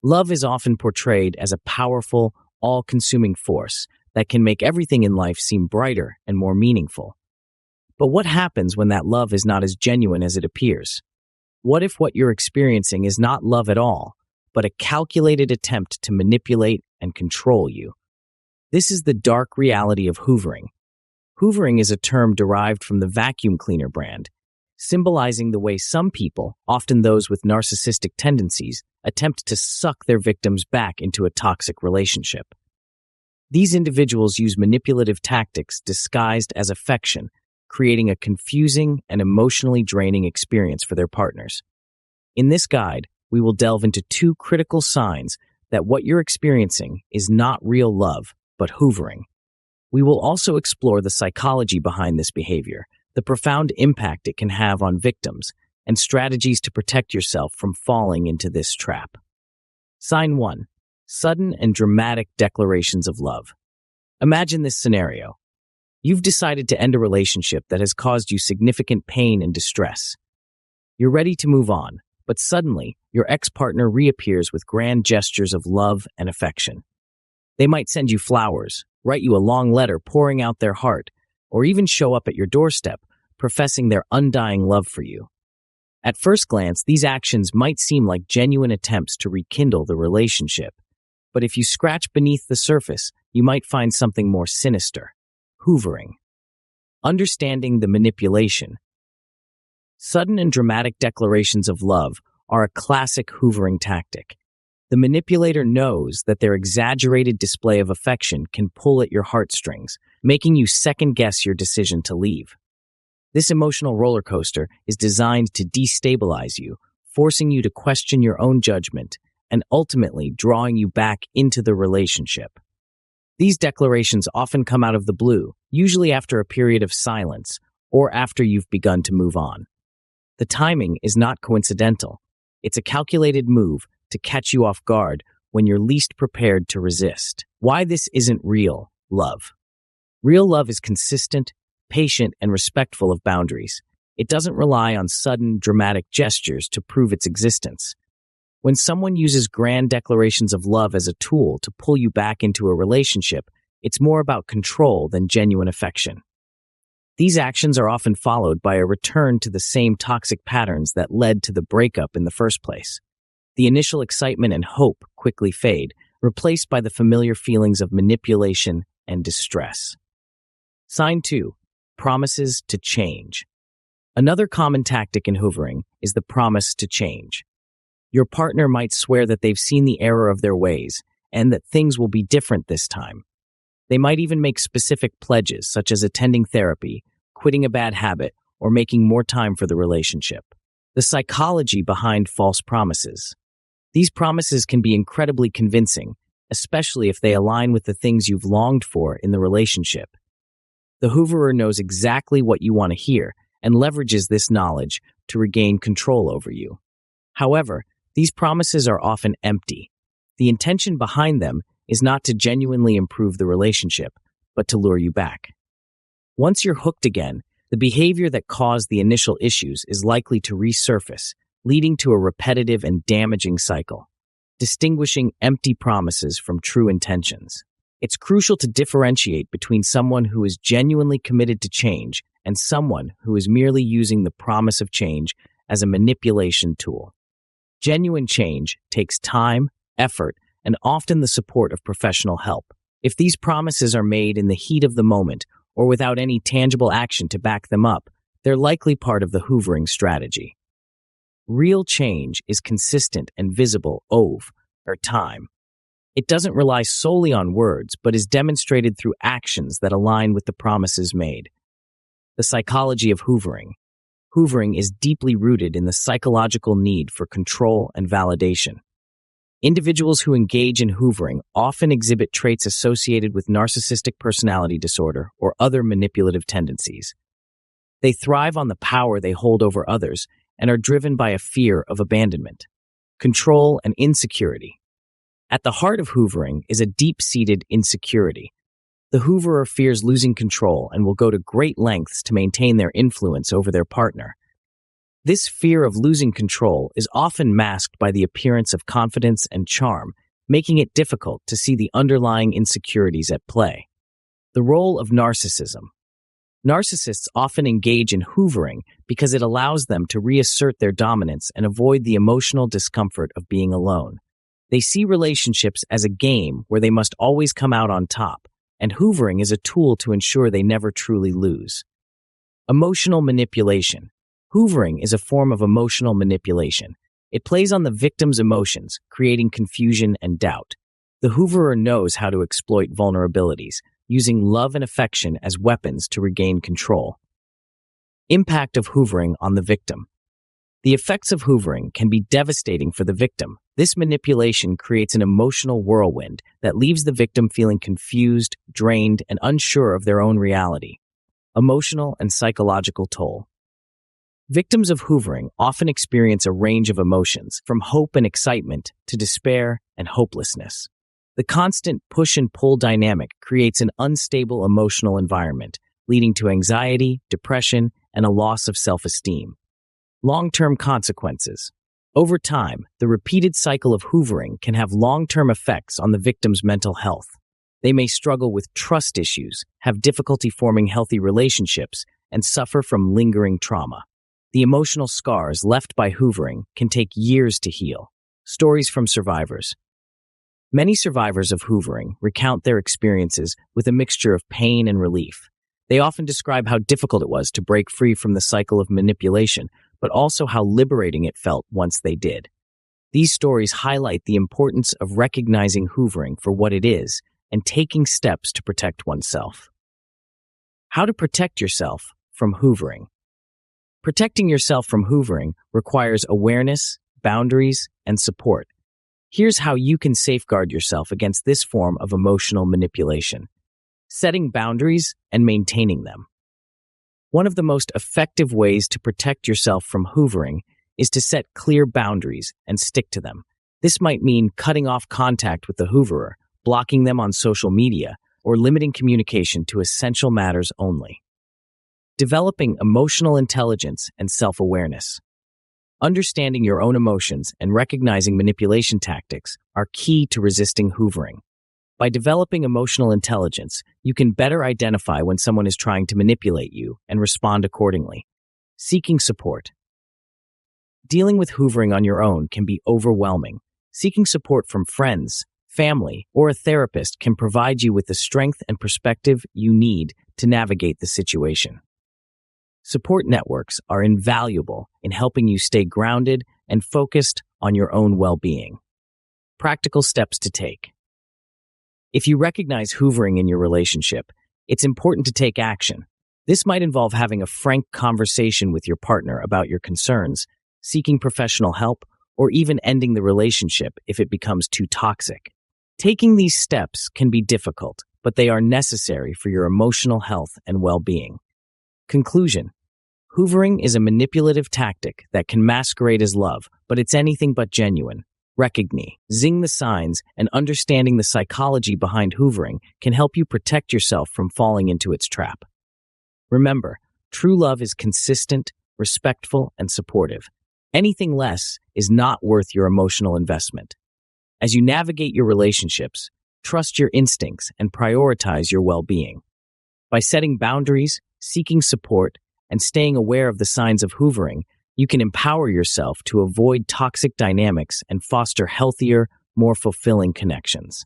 Love is often portrayed as a powerful, all-consuming force that can make everything in life seem brighter and more meaningful. But what happens when that love is not as genuine as it appears? What if what you're experiencing is not love at all, but a calculated attempt to manipulate and control you? This is the dark reality of hoovering. Hoovering is a term derived from the vacuum cleaner brand, symbolizing the way some people, often those with narcissistic tendencies, attempt to suck their victims back into a toxic relationship. These individuals use manipulative tactics disguised as affection, creating a confusing and emotionally draining experience for their partners. In this guide, we will delve into two critical signs that what you're experiencing is not real love, but hoovering. We will also explore the psychology behind this behavior, the profound impact it can have on victims, and strategies to protect yourself from falling into this trap. Sign 1. Sudden and dramatic declarations of love. Imagine this scenario. You've decided to end a relationship that has caused you significant pain and distress. You're ready to move on, but suddenly, your ex-partner reappears with grand gestures of love and affection. They might send you flowers, write you a long letter pouring out their heart, or even show up at your doorstep, professing their undying love for you. At first glance, these actions might seem like genuine attempts to rekindle the relationship. But if you scratch beneath the surface, you might find something more sinister. Hoovering. Understanding the manipulation. Sudden and dramatic declarations of love are a classic hoovering tactic. The manipulator knows that their exaggerated display of affection can pull at your heartstrings, making you second-guess your decision to leave. This emotional roller coaster is designed to destabilize you, forcing you to question your own judgment, and ultimately drawing you back into the relationship. These declarations often come out of the blue, usually after a period of silence, or after you've begun to move on. The timing is not coincidental. It's a calculated move to catch you off guard when you're least prepared to resist. Why this isn't real love. Real love is consistent, patient, and respectful of boundaries. It doesn't rely on sudden, dramatic gestures to prove its existence. When someone uses grand declarations of love as a tool to pull you back into a relationship, it's more about control than genuine affection. These actions are often followed by a return to the same toxic patterns that led to the breakup in the first place. The initial excitement and hope quickly fade, replaced by the familiar feelings of manipulation and distress. Sign 2. Promises to change. Another common tactic in hoovering is the promise to change. Your partner might swear that they've seen the error of their ways and that things will be different this time. They might even make specific pledges, such as attending therapy, quitting a bad habit, or making more time for the relationship. The psychology behind false promises. These promises can be incredibly convincing, especially if they align with the things you've longed for in the relationship. The hooverer knows exactly what you want to hear and leverages this knowledge to regain control over you. However, these promises are often empty. The intention behind them is not to genuinely improve the relationship, but to lure you back. Once you're hooked again, the behavior that caused the initial issues is likely to resurface, leading to a repetitive and damaging cycle. Distinguishing empty promises from true intentions. It's crucial to differentiate between someone who is genuinely committed to change and someone who is merely using the promise of change as a manipulation tool. Genuine change takes time, effort, and often the support of professional help. If these promises are made in the heat of the moment or without any tangible action to back them up, they're likely part of the hoovering strategy. Real change is consistent and visible over time. It doesn't rely solely on words, but is demonstrated through actions that align with the promises made. The psychology of hoovering. Hoovering is deeply rooted in the psychological need for control and validation. Individuals who engage in hoovering often exhibit traits associated with narcissistic personality disorder or other manipulative tendencies. They thrive on the power they hold over others and are driven by a fear of abandonment, control, and insecurity. At the heart of hoovering is a deep-seated insecurity. The hooverer fears losing control and will go to great lengths to maintain their influence over their partner. This fear of losing control is often masked by the appearance of confidence and charm, making it difficult to see the underlying insecurities at play. The role of narcissism. Narcissists often engage in hoovering because it allows them to reassert their dominance and avoid the emotional discomfort of being alone. They see relationships as a game where they must always come out on top, and hoovering is a tool to ensure they never truly lose. Emotional manipulation. Hoovering is a form of emotional manipulation. It plays on the victim's emotions, creating confusion and doubt. The hooverer knows how to exploit vulnerabilities, using love and affection as weapons to regain control. Impact of hoovering on the victim. The effects of hoovering can be devastating for the victim. This manipulation creates an emotional whirlwind that leaves the victim feeling confused, drained, and unsure of their own reality. Emotional and psychological toll. Victims of hoovering often experience a range of emotions, from hope and excitement to despair and hopelessness. The constant push and pull dynamic creates an unstable emotional environment, leading to anxiety, depression, and a loss of self-esteem. Long-term consequences. Over time, the repeated cycle of hoovering can have long-term effects on the victim's mental health. They may struggle with trust issues, have difficulty forming healthy relationships, and suffer from lingering trauma. The emotional scars left by hoovering can take years to heal. Stories from survivors. Many survivors of hoovering recount their experiences with a mixture of pain and relief. They often describe how difficult it was to break free from the cycle of manipulation, but also how liberating it felt once they did. These stories highlight the importance of recognizing hoovering for what it is and taking steps to protect oneself. How to protect yourself from hoovering. Protecting yourself from hoovering requires awareness, boundaries, and support. Here's how you can safeguard yourself against this form of emotional manipulation. Setting boundaries and maintaining them. One of the most effective ways to protect yourself from hoovering is to set clear boundaries and stick to them. This might mean cutting off contact with the hooverer, blocking them on social media, or limiting communication to essential matters only. Developing emotional intelligence and self-awareness. Understanding your own emotions and recognizing manipulation tactics are key to resisting hoovering. By developing emotional intelligence, you can better identify when someone is trying to manipulate you and respond accordingly. Seeking support. Dealing with hoovering on your own can be overwhelming. Seeking support from friends, family, or a therapist can provide you with the strength and perspective you need to navigate the situation. Support networks are invaluable in helping you stay grounded and focused on your own well-being. Practical steps to take. If you recognize hoovering in your relationship, it's important to take action. This might involve having a frank conversation with your partner about your concerns, seeking professional help, or even ending the relationship if it becomes too toxic. Taking these steps can be difficult, but they are necessary for your emotional health and well-being. Conclusion. Hoovering is a manipulative tactic that can masquerade as love, but it's anything but genuine. Recognizing the signs and understanding the psychology behind hoovering can help you protect yourself from falling into its trap. Remember, true love is consistent, respectful, and supportive. Anything less is not worth your emotional investment. As you navigate your relationships, trust your instincts and prioritize your well-being. By setting boundaries, seeking support, and staying aware of the signs of hoovering, you can empower yourself to avoid toxic dynamics and foster healthier, more fulfilling connections.